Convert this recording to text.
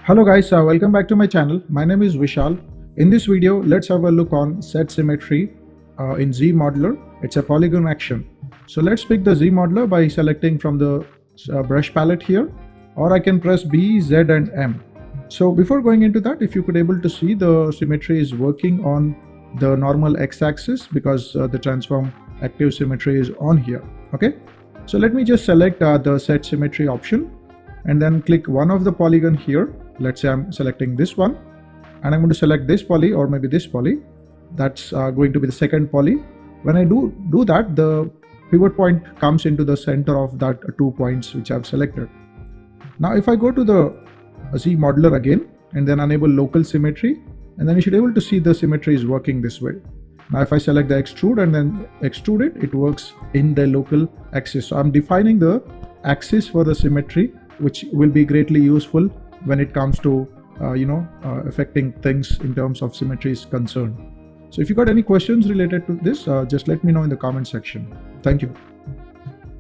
Hello guys, welcome back to my channel. My name is Vishal. In this video, let's have a look on set symmetry in ZModeler. It's a polygon action. So let's pick the ZModeler by selecting from the brush palette here, or I can press B, Z and M. So before going into that, if you could able to see, the symmetry is working on the normal x-axis because the transform active symmetry is on here. Okay, so let me just select the set symmetry option and then click one of the polygon here. Let's say I'm selecting this one and I'm going to select this poly or maybe this poly. That's going to be the second poly. When I do that, the pivot point comes into the center of that 2 points which I've selected. Now if I go to the ZModeler again and then enable local symmetry, and then you should be able to see the symmetry is working this way. Now if I select the extrude and then extrude it, it works in the local axis. So I'm defining the axis for the symmetry, which will be greatly useful when it comes to affecting things in terms of symmetry is concerned. So if you got any questions related to this, just let me know in the comment section. Thank you.